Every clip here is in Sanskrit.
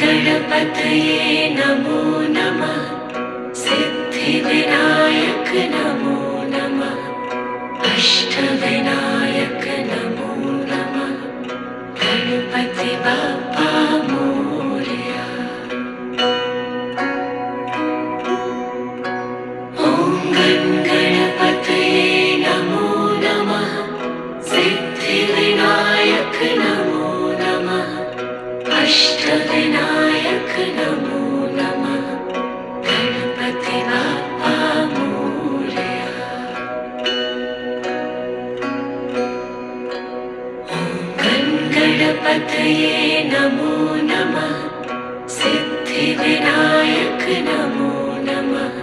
गणपतये नमो नमः। सिद्धिविनायक नमो नमः। अष्टविनायक नमो नमः। गणपति बाप्पा मोरया। ॐ गणपतये नमो नमः। सिद्धिविनायक नमो नमः। अष्टविनायक नमो नमः। गणपति बाप्पा मोरया। गणपतये नमो नमः। सिद्धिविनायक नमो नमः।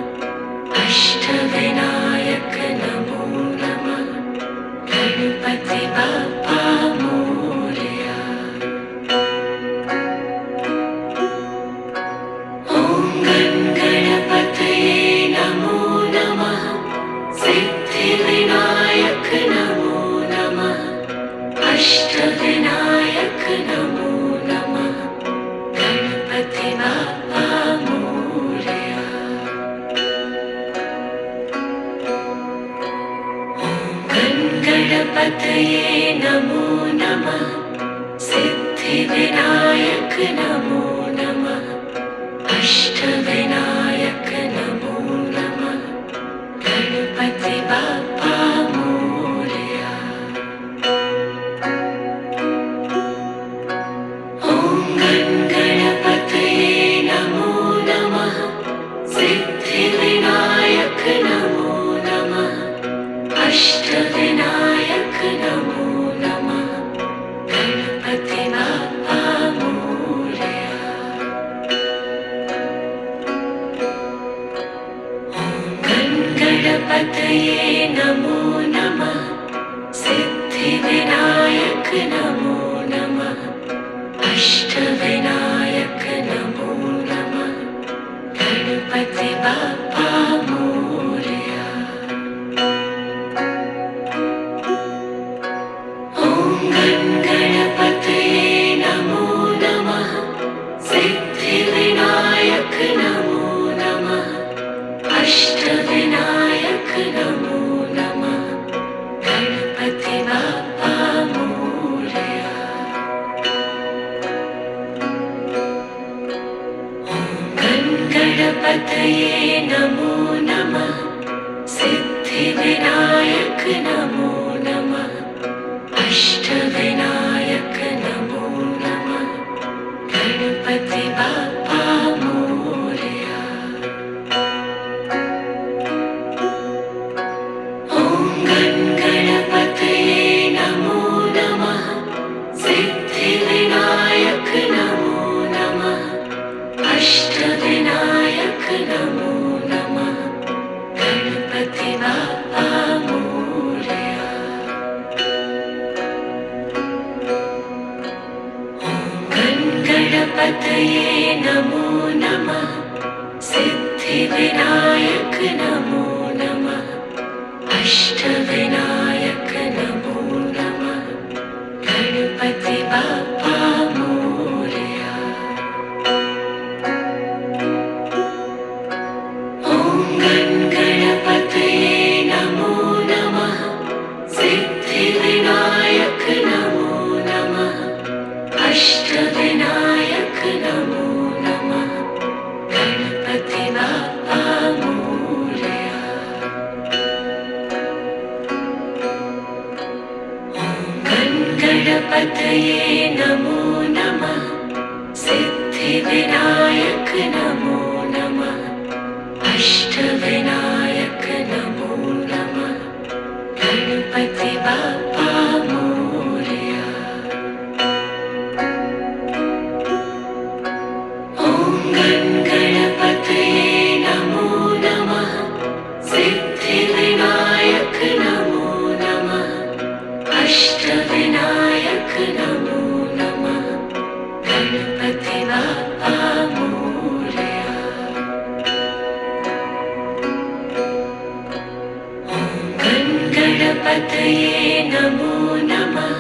अष्टविनायक नमो नमः। गणपति बाप्पा मोरया। ॐ गणपतये नमो नमः। सिद्धिविनायक नमो नमः। अष्टविनायक नमो नमः। गणपति बाप्पा मोरया। गणपतये नमो नमः। सिद्धिविनायक नमो नमः। अष्टविनायक नमो नमः। गणपति बाप्पा मोरया। ॐ गणपतये नमो नमः। सिद्धिविनायक नमो नमः। अष्टविनायक नमो नमः। गणपति बाप्पा मोरया। गणपतये नमो नमः। सिद्धिविनायक नमो नमः। अष्टविनायक नमो नमः। गणपति बाप्पा मोरया। ॐ गणपतये नमो नमः। सिद्धिविनायक नमो नमः। अष्टविनायक नमो नमः। गणपति बाप्पा मोरया। गणपतये नमो नमः। सिद्धिविनायक नमो नमः। अष्टविनायक नमो नमः। गणपति बाप्पा मोरया। ॐ गणपतये नमो नमः। सिद्धिविनायक नमो नमः। अष्टविनायक नमो नमः। गणपति बाप्पा मोरया। गणपतये नमो नमः। सिद्धिविनायक नमो नमः। अष्टविनायक नमो नमः। गणपति बाप्पा मोरया। ॐ गणपतये नमो नमः। सिद्धिविनायक नमो नमः। अष्टविनायक नमो नमः। गणपति बाप्पा मोरया। गणपतये नमो नमः। सिद्धिविनायक नमो नमः। अष्टविनायक नमो नमः। गणपति बाप्पा मोरया। ॐ गणपतये नमो नमः। सिद्धिविनायक नमो नमः। अष्टविनायक नमो नमः। गणपति बाप्पा मोरया। गणपतये नमो नमः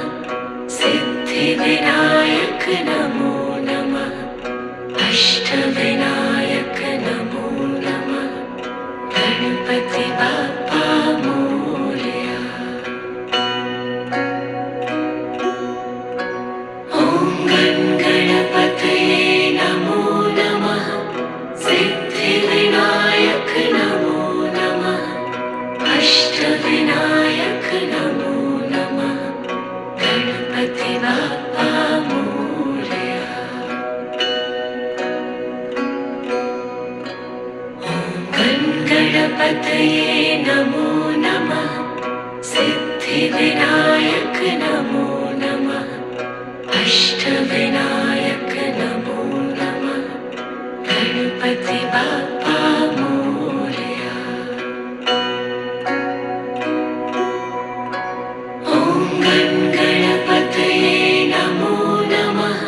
सिद्धिविनायक नमो नमः अष्टविनायक नमो नमः गणपति बाप्पा मोरया। ॐ गणपतये नमो नमः सिद्धिविनायक नमो नमः अष्टविनायक नमो नमः गणपति बाप्पा मोरया। गणपतये नमो नमः सिद्धिविनायक नमो नमः अष्टविनायक नमो नमः गणपति बाप्पा मोरया। ॐ गणपतये नमो नमः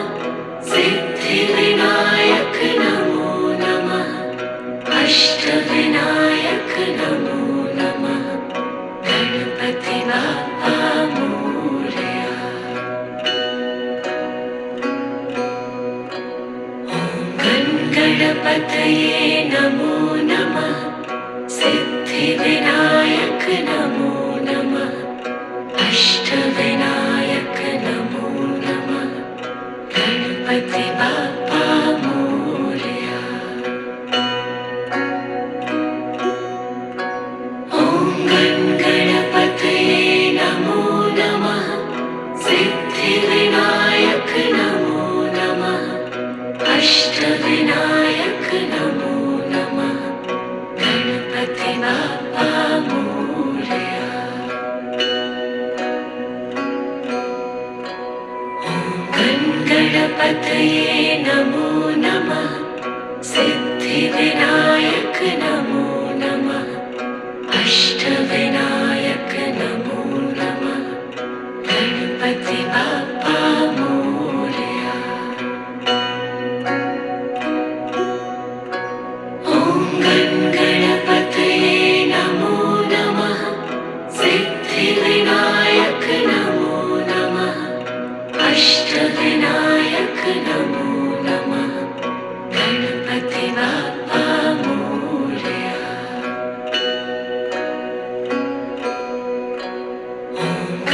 सिद्धिविनायक नमो नमः अष्टविनायक नमो नमः गणपति बाप्पा मोरया। ॐ गणपतये नमो नमः सिद्धिविनायक नमो नमः अष्टविनायक नमो नमः गणपति बाप्पा मोरया। ॐ गणपतये नमो नमः सिद्धिविनायक नमो नमः अष्टविनायक नमो नमः गणपति बाप्पा मोरया। ॐ गणपतये नमो नमः सिद्धिविनायक नमो नमः अष्टविनायक नमो नमः गणपति बाप्पा मोरया। ॐ गणपतये नमो नमः सिद्धिविनायक नमो नमः अष्टविनायक नमो नमः गणपति बाप्पा मोरया।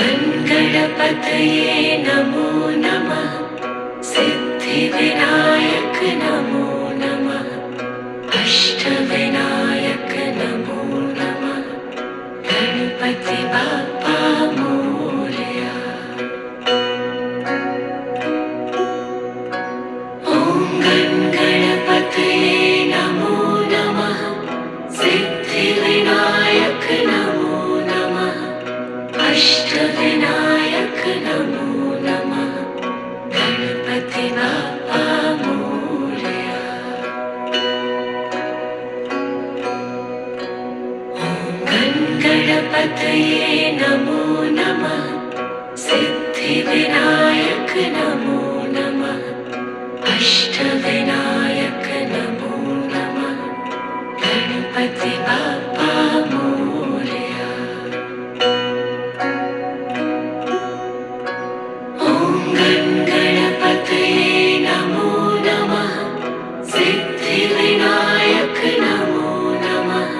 ॐ गणपतये नमो नमः सिद्धिविनायक नमो नमः अष्टविनायक नमो नमः गणपति बाप्पा मोरया। ॐ गणपतये नमो नमः सिद्धिविनायक नमो नमः अष्टविनायक नमो नमः गणपति बाप्पा मोरया। ॐ गणपतये नमो नमः सिद्धिविनायक नमो नमः अष्टविनायक नमो नमः गणपति बाप्पा मोरया। ॐ गणपतये नमो नमः सिद्धिविनायक नमो नमः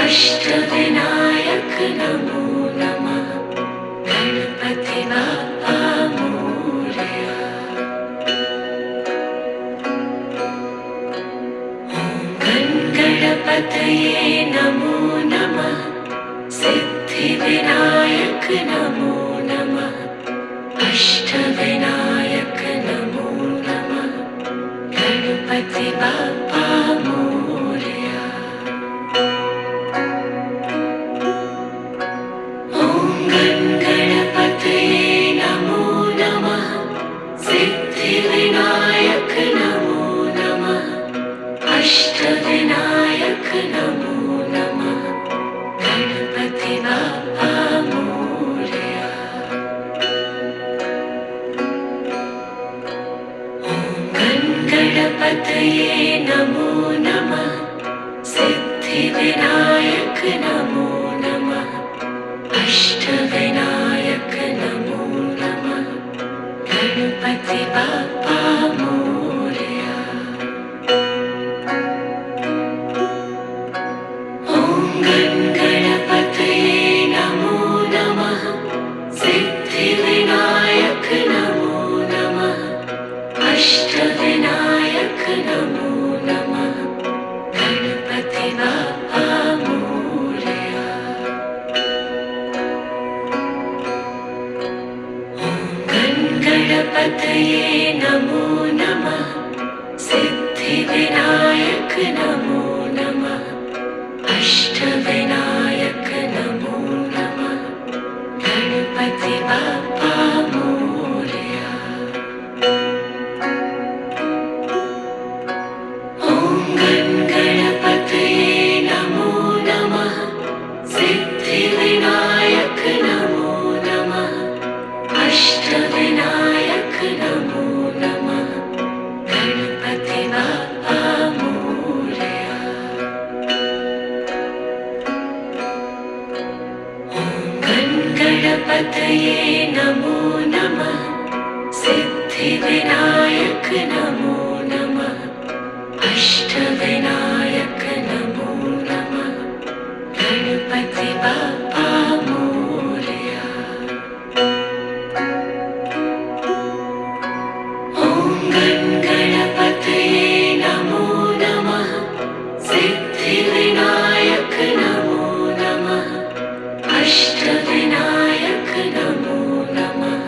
अष्टविनायक नमो नमः गणपति बाप्पा मोरया। ॐ गणपतये नमो नमः सिद्धिविनायक नमो नमः अष्टविनायक नमो नमः गणपति बाप्पा मोरया। ॐ गणपतये नमो नमः सिद्धिविनायक नमो नमः अष्टविनायक नमो नमः गणपति बाप्पा मोरया। ॐ गणपतये नमो नमः सिद्धिविनायक नमो नमः अष्टविनायक नमो नमः गणपति बाप्पा मोरया। ॐ गणपतये नमो नमः सिद्धिविनायक नमो नमः अष्टविनायक नमो नमः गणपति बाप्पा मोरया। गणपतये नमो नमः सिद्धिविनायक नमो नमः अष्टविनायक नमो नमः गणपति बाप्पा मोरया। ॐ गणपतये नमो नमः सिद्धिविनायक नमो नमः अष्टविनायक नमो नमः गणपति बाप्पा मोरया। ॐ गणपतये नमो नमः सिद्धिविनायक नमो नमः अष्टविनायक नमो नमः गणपति बाप्पा मोरया। ॐ गणपतये नमो नमः सिद्धिविनायक नमो नमः अष्टविनायक नमो नमः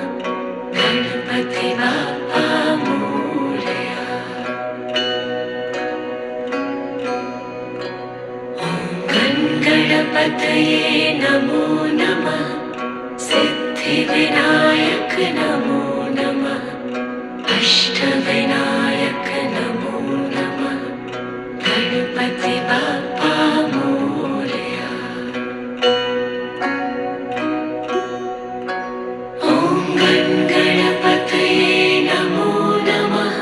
गणपति बाप्पा मोरया। ॐ गणपतये नमो नमः सिद्धिविनायक नमो नमः अष्टविनायक नमो नमः गणपति बाप्पा मोरया। ॐ गणपतये नमो नमः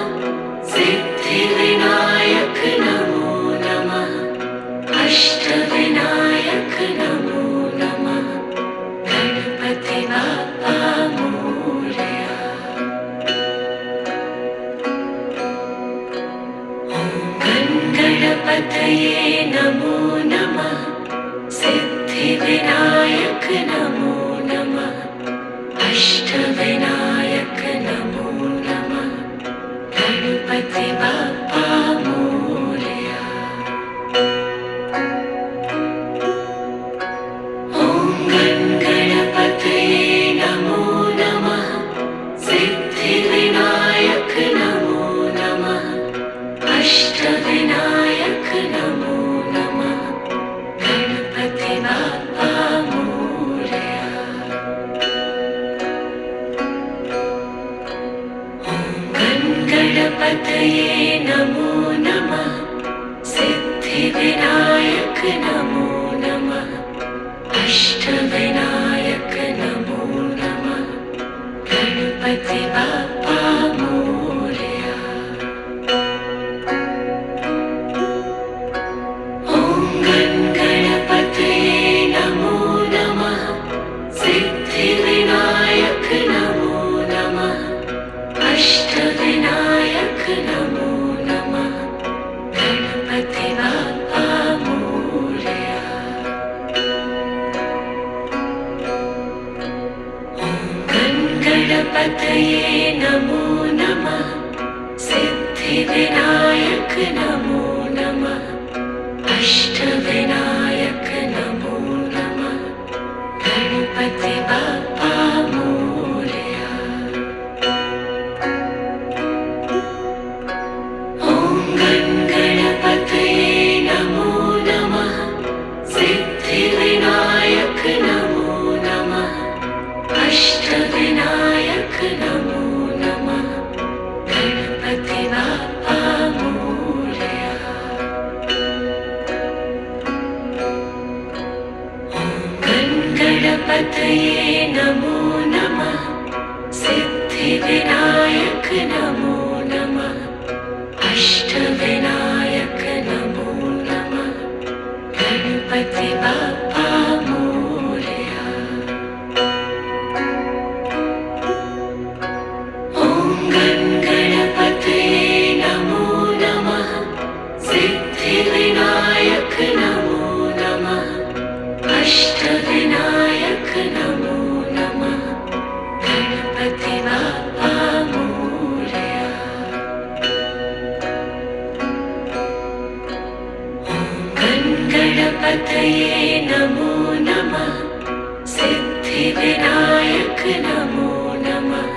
सिद्धिविनायक नमो नमः अष्टविनायक नमो नमः गणपति बाप्पा मोरया। ॐ गणपतये नमो नमः सिद्धिविनायक नमो नमः अष्टविनायक नमो नमः गणपति बाप्पा मोरया। ॐ गणपतये नमो नमः सिद्धिविनायक नमो नमः अष्टविनायक नमो नमः गणपति बाप्पा मोरया। ॐ गणपतये नमो नमः सिद्धिविनायक नमो नमः अष्टविनायक नमो नमः गणपति बाप्पा मोरया। ॐ गणपतये नमो नमः सिद्धिविनायक नमो नमः अष्टविनायक नमो नमः गणपति बाप्पा मोरया। ॐ गणपतये नमो नमः सिद्धिविनायक नमो नमः अष्टविनायक नमो नमः गणपति बाप्पा मोरया। ॐ गणपतये नमो नमः सिद्धिविनायक नमो नमः अष्टविनायक नमो नमः गणपति बाप्पा मोरया। ॐ गणपतये नमो नमः सिद्धिविनायक नमो नमः अष्टविनायक नमो नमः गणपति बाप्पा मोरया। सिद्धिविनायक नमो नमः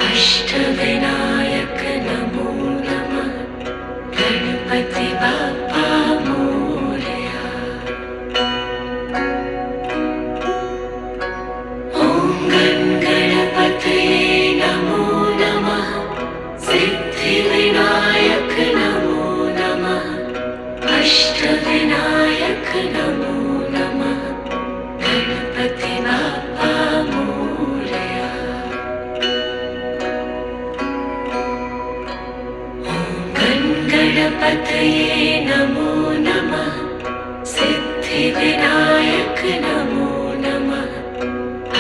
अष्टविनायक नमो नमः गणपति बाप्पा मोरया। ॐ गणपतये नमो नमः सिद्धिविनायक नमो नमः अष्टविनायक नमो नमः गणपति बाप्पा मोरया। गणपतये नमो नमः सिद्धिविनायक नमो नमः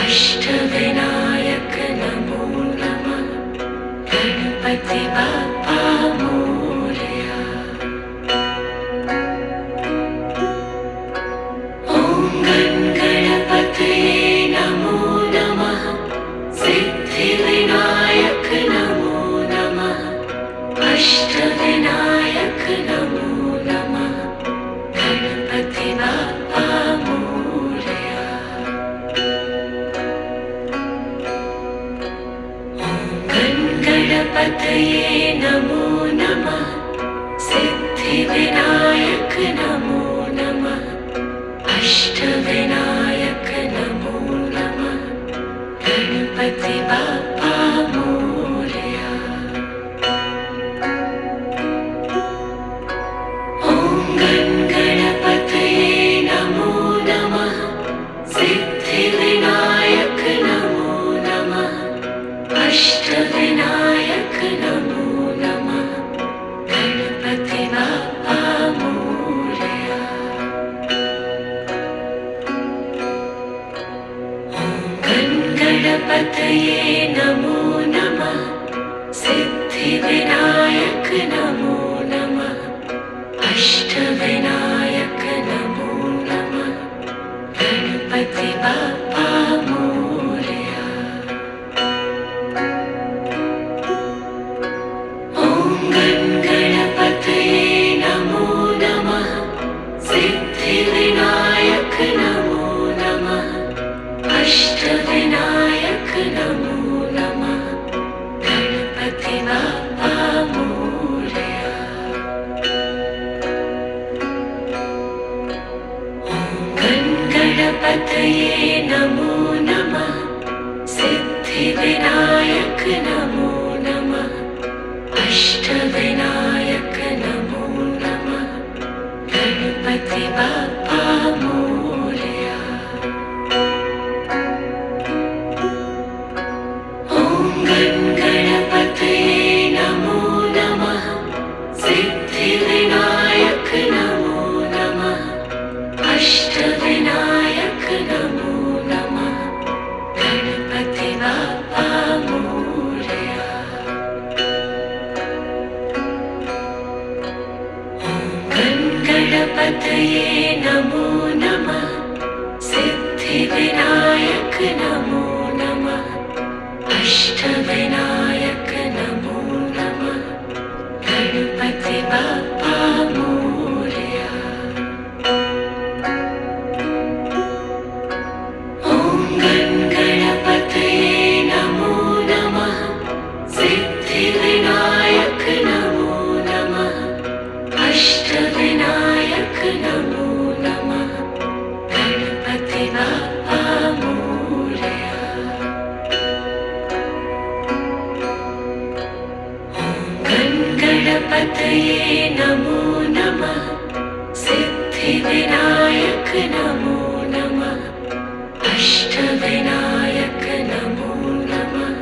अष्टविनायक नमो नमः गणपति बाप्पा मोरया। ॐ गणपतये नमो नमः सिद्धिविनायक नमो नमः अष्टविनायक नमो नमः गणपति बाप्पा मोरया। ॐ गणपतये नमो नमः सिद्धिविनायक नमो नमः अष्टविनायक नमो नमः गणपति बाप्पा मोरया। ॐ गणपतये नमो नमः सिद्धिविनायक नमो नमः अष्टविनायक नमो नमः गणपति बाप्पा मोरया। ॐ गणपतये नमो नमः सिद्धिविनायक नमो नमः अष्टविनायक नमो नमः गणपति बाप्पा मोरया। ॐ गणपतये नमो नमः सिद्धिविनायक नमो नमः अष्टविनायक नमो नमः गणपति बाप्पा मोरया। ॐ गणपतये नमो नमः सिद्धिविनायक नमो नमः अष्टविनायक नमो नमः गणपति बाप्पा मोरया। ॐ गणपतये नमो नमः सिद्धिविनायक नमो नमः अष्टविनायक नमो नमः गणपति बाप्पा मोरया। ॐ गणपतये नमो नमः सिद्धिविनायक नमो नमः अष्टविनायक नमो नमः गणपति बाप्पा मोरया। ॐ गणपतये नमो नमः सिद्धिविनायक नमो नमः अष्टविनायक नमो नमः गणपति बाप्पा मोरया। ॐ गणपतये नमो नमः सिद्धिविनायक नमो नमः अष्टविनायक नमो नमः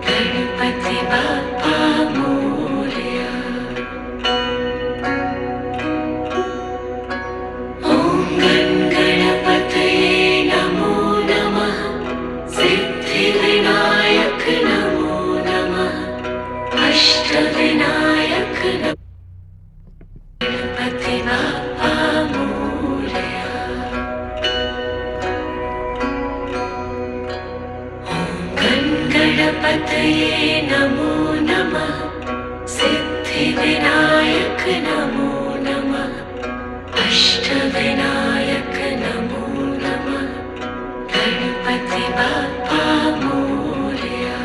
गणपति बाप्पा मोरया। ॐ गणपतये नमो नमः सिद्धिविनायक नमो नमः अष्टविनायक गणपति बाप्पा मोरया। ॐ गणपतये नमो नमः सिद्धिविनायक नमो नमः अष्टविनायक नमो नमः गणपति गणपति बाप्पा मोरया।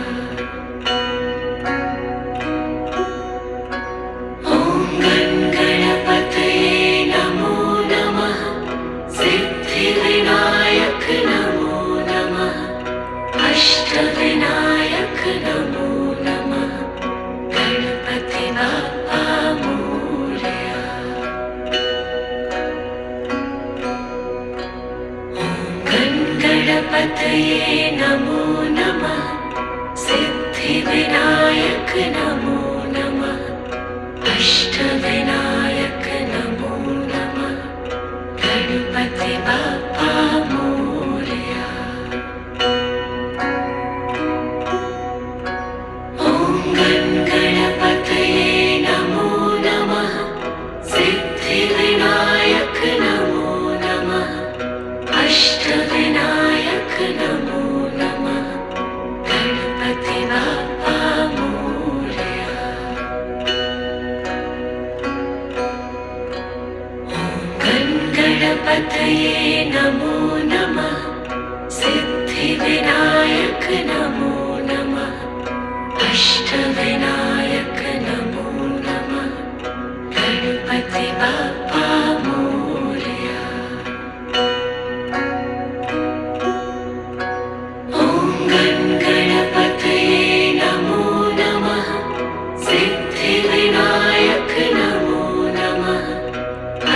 ॐ गणपतये नमो नमः। सिद्धिविनायक नमो नमः। अष्टविनायक नमो नमः। गणपति बाप्पा मोरया। गणपतये नमो नमः। सिद्धिविनायक नमो नमः। अष्टविनायक नमो नमः। गणपति बाप्पा मोरया। ॐ गणपतये नमो नमः। सिद्धिविनायक नमो नमः। अष्टविनायक नमो नमः। गणपति बाप्पा मोरया। गणपतये नमो नमः। सिद्धिविनायक नमो नमः। अष्टविनायक नमो नमः। गणपति बाप्पा मोरया। ॐ गणपतये नमो नमः। सिद्धिविनायक नमो नमः।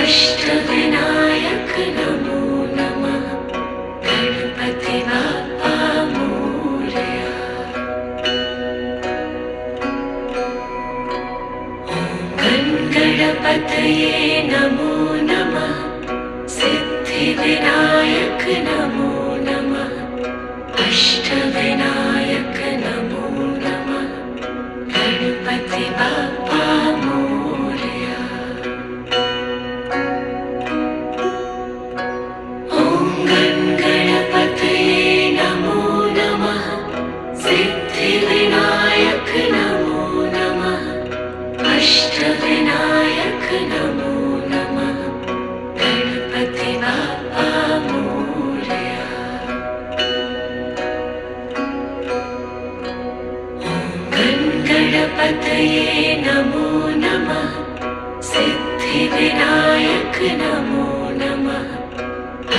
अष्टविनायक नमो नमः। गणपति बाप्पा मोरया। गणपतये नमो नमः। सिद्धिविनायक नमो नमः। अष्टविनायक नमो नमः। गणपति बाप्पा मोरया। ॐ गणपतये नमो नमः। सिद्धिविनायक नमो नमः। अष्टविनायक नमो नमः। गणपति बाप्पा मोरया। गणपतये नमो नमः। सिद्धिविनायक नमो नमः।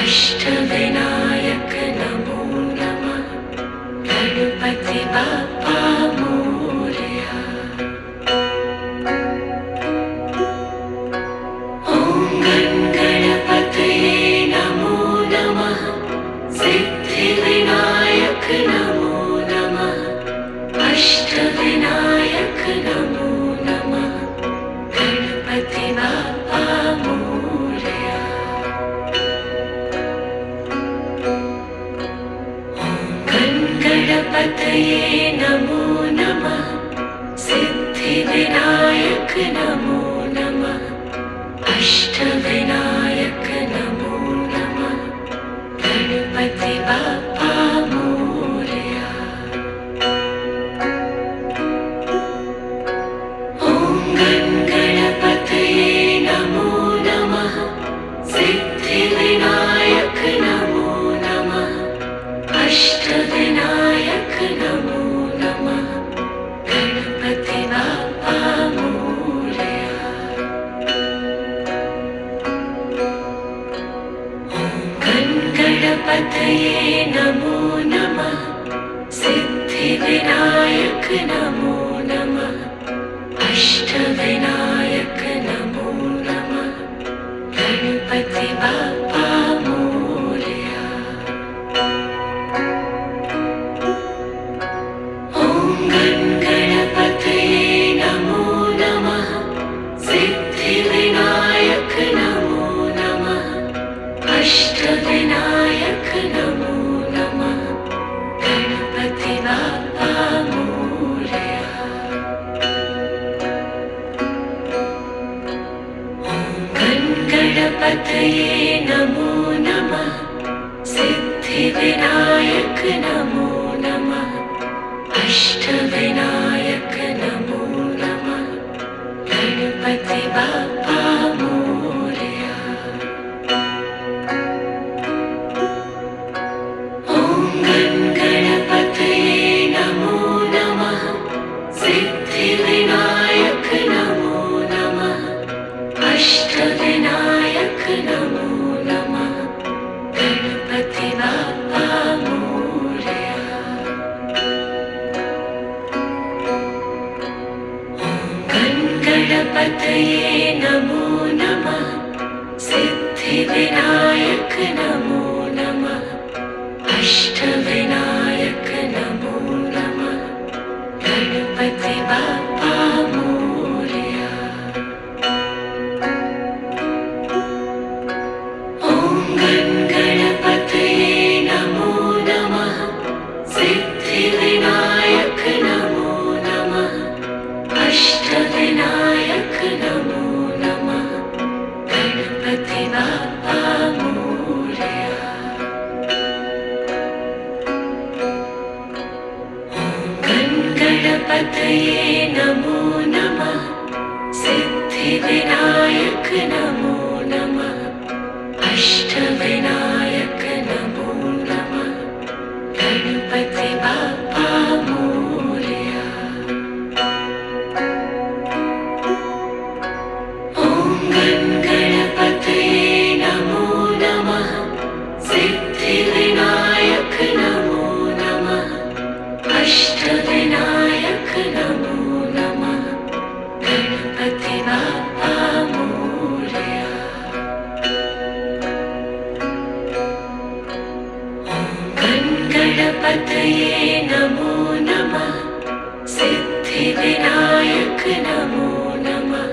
अष्टविनायक नमो नमः। गणपति बाप्पा मोरया। ॐ गणपतये नमो नमः। सिद्धिविनायक नमो नमः। अष्टविनायक नमो नमः। गणपति बाप्पा मोरया। गणपतये नमो नमः। सिद्धिविनायक नमो नमः। अष्टविनायक नमो नमः। गणपति बाप्पा मोरया। ॐ गणपतये नमो नमः। सिद्धिविनायक नमो नमः। अष्टविनायक नमो नमः। गणपति बाप्पा मोरया। गणपतये नमो नमः। सिद्धिविनायक नमो नमः। अष्टविनायक नमो नमः। गणपति बाप्पा मोरया। ॐ गणपतये नमो नमः। सिद्धिविनायक नमो नमः। अष्टविनायक नमो नमः। गणपति बाप्पा मोरया। गणपतये नमो नमः। सिद्धिविनायक नमो नमः। अष्टविनायक नमो नमः। गणपति बाप्पा मोरया। ॐ गं गणपतये नमो नमः सिद्धिविनायक नमो नमः अष्टविनायक नमो नमः गणपति बाप्पा मोरया। गं गणपतये नमो नमः सिद्धिविनायक नमो नमः अष्टविनायक नमो नमः गणपति बाप्पा मोरया। ॐ गं गणपतये नमो नमः सिद्धिविनायक नमो नमः अष्टविनायक नमो नमः गणपति बाप्पा मोरया। गं गणपतये नमो नमः सिद्धिविनायक नमो नमः अष्टविनायक नमो नमः गणपति बाप्पा मोरया। ॐ गं गणपतये नमो नमः सिद्धिविनायक नमो नमः अष्टविनायक नमो नमः गणपति बाप्पा मोरया। गं गणपतये नमो नमः सिद्धिविनायक नमो नमः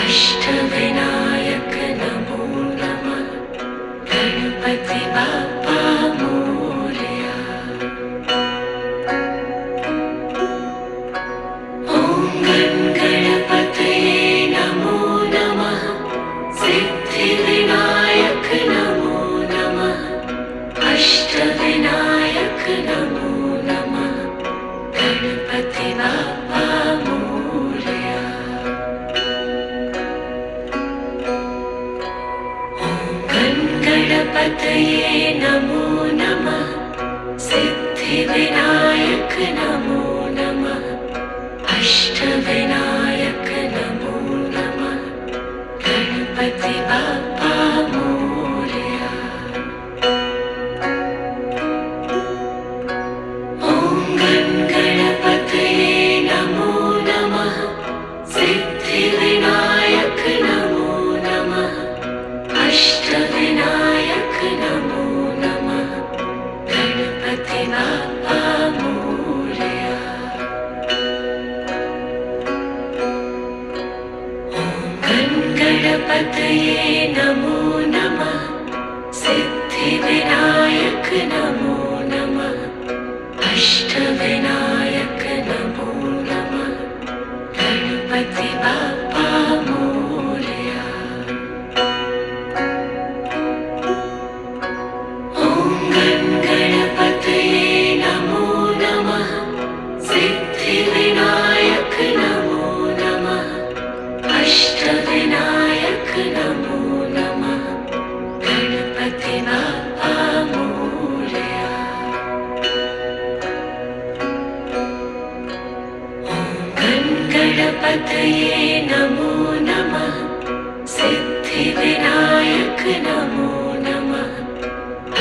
अष्टविनायक नमो नमः गणपति बाप्पा मोरया। ॐ गं गणपतये नमो नमः सिद्धिविनायक नमो नमः अष्टविनायक नमो नमः गणपति बाप्पा मोरया। गं गणपतये नमो नमः सिद्धिविनायक नमो नमः अष्टविनायक नमो नमः गणपति बाप्पा मोरया। ॐ गं गणपतये नमो नमः सिद्धिविनायक नमो नमः अष्टविनायक नमो नमः गणपति बाप्पा मोरया। गं गणपतये नमो नमः सिद्धिविनायक नमो नमः अष्टविनायक नमो नमः गणपति बाप्पा मोरया। ॐ गं गणपतये नमो नमः सिद्धिविनायक नमो नमः अष्टविनायक नमो नमः गणपति बाप्पा मोरया। गं गणपतये नमो नमः सिद्धिविनायक नमो नमः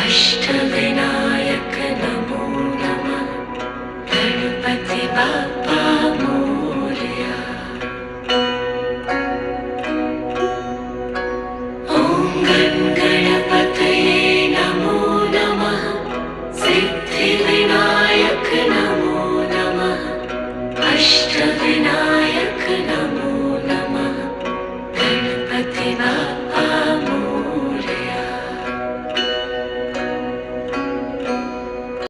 अष्टविनायक नमो नमः गणपति बाप्पा मोरया। ॐ गं गणपतये नमो नमः सिद्धिविनायक